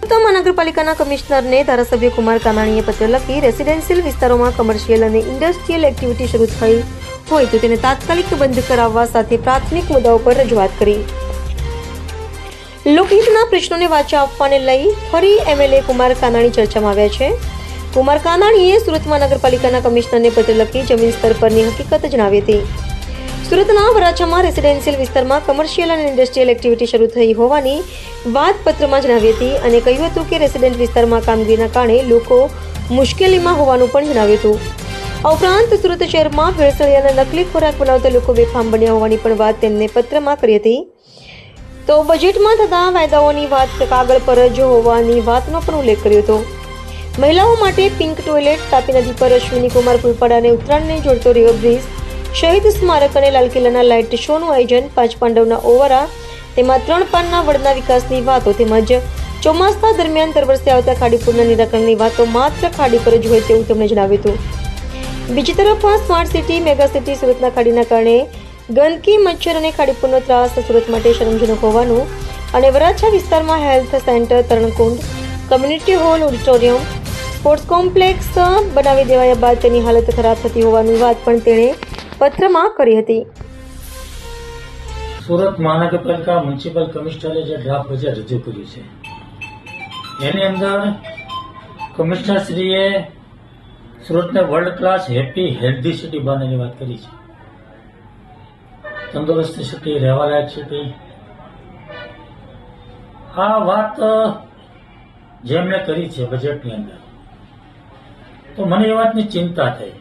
મહાનગરપાલિકાના કમિશનરને ધારાસભ્ય કુમાર કાનાણીએ પત્ર લખી રેસિડેન્શિયલ વિસ્તારોમાં કમર્શિયલ અને ઇન્ડસ્ટ્રીયલ એક્ટિવિટી શરૂ થઈ હોય તો તેને તાત્કાલિક બંધ કરાવવા સાથે પ્રાથમિક મુદ્દાઓ પર રજૂઆત કરી. લોકહિતના પ્રશ્નોને વાચા આપવાને લઈ ફરી એમએલએ કુમાર કાનાણી ચર્ચામાં આવ્યા છે. કુમાર કાનાણીએ સુરત મહાનગરપાલિકાના કમિશનરને પત્ર લખી જમીન સ્તર પરની હકીકત જણાવી હતી. સુરતના વરાછામાં રેસિડેન્શિયલ વિસ્તારમાં કમર્શિયલ અને ઇન્ડસ્ટ્રીયલ એક્ટિવિટી શરૂ થઈ હોવાની વાત પત્રમાં જણાવી હતી અને કહ્યું હતું કે રેસિડેન્ટ વિસ્તારમાં કામગીરીના કારણે લોકો મુશ્કેલીમાં હોવાનું પણ જણાવ્યું હતું. આ ઉપરાંત સુરત શહેરમાં ભેળસેળી અને નકલી ખોરાક બનાવતા લોકો બેફામ બન્યા હોવાની પણ વાત તેમને પત્રમાં કરી હતી. તો બજેટમાં થતા વાયદાઓની વાત કાગળ પર જ હોવાની વાતનો પણ ઉલ્લેખ કર્યો હતો. મહિલાઓ માટે પિંક ટોયલેટ, તાપી નદી પર અશ્વિની કુમાર પુલપાડા અને ઉત્તરાયણને જોડતો રિવર બ્રિજ, શહીદ સ્મારક અને લાલ કિલ્લાના લાઇટ શોનું આયોજન, 5 પાંડવના ઓવારા, તેમાં 3 પાનના વડના વિકાસની વાતો તેમજ ચોમાસા દરમિયાન દર વર્ષે આવતા ખાડીપુરના નિરાકરણની વાતો માત્ર ખાડી પર જ હોય તેવું તેમણે જણાવ્યું હતું. બીજી તરફ આ સ્માર્ટ સિટી, મેગા સિટી સુરતના ખાડીના કારણે ગંદકી, મચ્છર અને ખાડીપુરનો ત્રાસ સુરત માટે શરમજનક હોવાનું અને વરાછા વિસ્તારમાં હેલ્થ સેન્ટર, તરણકુંડ, community hall, auditorium, sports complex બનાવી દેવાયા બાદ તેની હાલત ખરાબ થતી હોવાની વાત પણ તેણે પત્રમાં કરી હતી. સુરત મહાનગરપાલિકા મ્યુનિસિપલ કમિશનરે જે ડ્રાફ્ટ બજેટ રજૂ કર્યું છે એની અંદર કમિશનરશ્રીએ સુરતને world class happy healthy city બનાવવાની વાત કરી છે. તંદુરસ્ત સિટી, રહેવાલાયક સિટી. આ વાત જેમણે કરી છે બજેટની અંદર, તો મને એ વાતની ચિંતા થઈ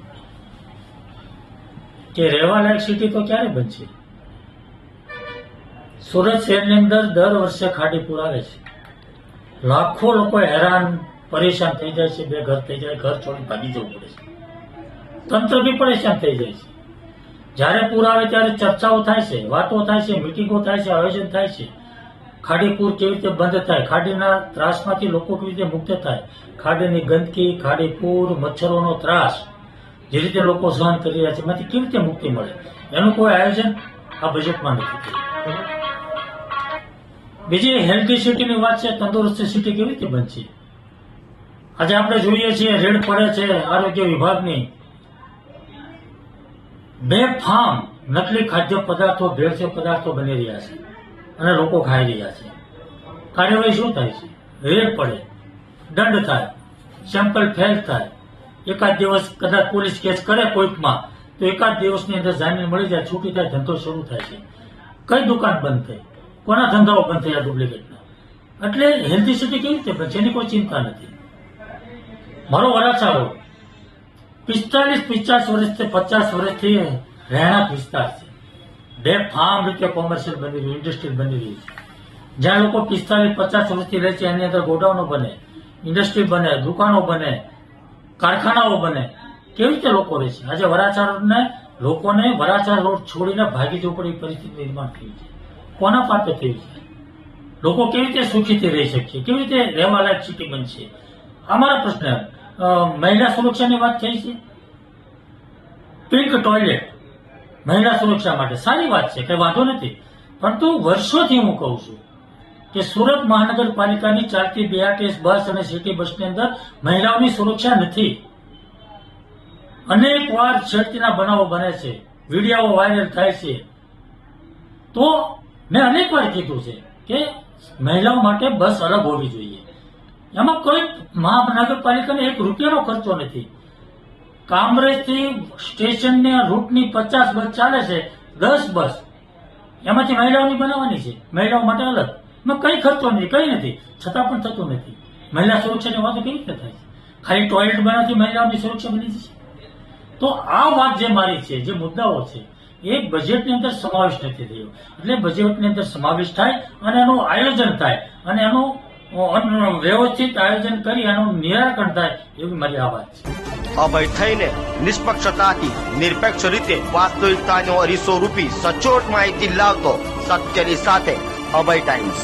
કે રહેવાલાયક સિટી તો ક્યારે બનશે. સુરત શહેરની અંદર દર વર્ષે ખાડીપુર આવે છે, લાખો લોકો હેરાન પરેશાન થઈ જાય છે, બેઘર થઈ જાય, ઘર છોડી ભાગી જવું પડે છે, તંત્ર બી પરેશાન થઈ જાય છે. જ્યારે પૂર આવે ત્યારે ચર્ચાઓ થાય છે, વાતો થાય છે, મિટિંગો થાય છે, આયોજન થાય છે. ખાડીપુર કેવી રીતે બંધ થાય, ખાડીના ત્રાસમાંથી લોકો કેવી રીતે મુક્ત થાય, ખાડીની ગંદકી, ખાડીપુર, મચ્છરોનો ત્રાસ જે રીતે લોકો સહન કરી રહ્યા છે એમાંથી કેવી રીતે મુક્તિ મળે, એનું કોઈ આયોજન આ બજેટમાં નથી થયું. બીજી હેલ્ધી સિટીની વાત છે, તંદુરસ્ત સિટી કેવી રીતે બનશે. આજે આપણે જોઈએ છીએ રેડ પડે છે આરોગ્ય વિભાગની, બેફામ નકલી ખાદ્ય પદાર્થો, ભેળસેળ પદાર્થો બની રહ્યા છે અને લોકો ખાઈ રહ્યા છે. કાર્યવાહી શું થાય છે? રેડ પડે, દંડ થાય, સેમ્પલ ફેલ થાય, એકાદ દિવસ કદાચ પોલીસ કેસ કરે કોઈકમાં તો એકાદ દિવસની અંદર જામીન મળી જાય, છૂટી થાય, ધંધો શરૂ થાય છે. કઈ દુકાન બંધ થઈ, કોના ધંધાઓ બંધ થયા ડુપ્લિકેટના. એટલે હેલ્ધી સિટી કેવી રીતે બનશે એની કોઈ ચિંતા નથી. મારો વરાછા રોડ 45-50 વર્ષથી 50 વર્ષથી રહેણાંક વિસ્તાર છે. બેફામ રીતે કોમર્શિયલ બની રહ્યું, ઇન્ડસ્ટ્રીયલ બની રહ્યું છે. જ્યાં લોકો 45-50 વર્ષથી રહે છે એની અંદર ગોડાઉનો બને, ઇન્ડસ્ટ્રી બને, દુકાનો બને, કારખાનાઓ બને. કેવી રીતે લોકો રહે છે? આજે વરાછા રોડને લોકોને વરાછા રોડ છોડીને ભાગી જવું પડે એ પરિસ્થિતિ નિર્માણ થઈ છે. કોના પાપે થયું છે? લોકો કેવી રીતે સુખીથી રહી શકશે, કેવી રીતે રહેવાલાયક સિટી બનશે? અમારા પ્રશ્ન મહિલા સુરક્ષાની વાત થઈ છે. પિંક ટોયલેટ મહિલા સુરક્ષા માટે સારી વાત છે, કઈ વાંધો નથી. પરંતુ વર્ષોથી હું કહું છું કે સુરત મહાનગરપાલિકાની ચાલતી BRTS બસ અને સિટી બસની અંદર મહિલાઓની સુરક્ષા નથી. અનેક વાર છેડતીના બનાવો બને છે, વિડીયો વાયરલ થાય છે. તો મેં અનેક વાર કીધું છે કે મહિલાઓ માટે બસ અલગ હોવી જોઈએ. એમાં કોઈ મહાનગરપાલિકાને ₹1 ખર્ચો નથી. કામરેજથી સ્ટેશનની રૂટની 50 બસ ચાલે છે, 10 બસ એમાંથી મહિલાઓની બનાવવાની છે, મહિલાઓ માટે અલગ. એમાં કઈ ખર્ચો નથી, કઈ નથી, છતાં પણ થતું નથી. મહિલા સુરક્ષાની વાતો કેવી રીતે થાય છે? ખાલી ટોયલેટ બનાવતી મહિલાઓની સુરક્ષા બની જશે. તો આ વાત જે મારી છે, જે મુદ્દાઓ છે એ બજેટની અંદર સમાવેશ નથી થયો. એટલે બજેટની અંદર સમાવેશ થાય અને એનું આયોજન થાય અને એનું વ્યવસ્થિત આયોજન કરી એનું નિરાકરણ થાય એવી મારી આ વાત છે. અભય થઈને નિષ્પક્ષતાથી નિરપેક્ષ રીતે વાસ્તવિકતાનો અરીસો રૂપી સચોટ માહિતી લાવતો સત્યની સાથે અભય ટાઈમ્સ.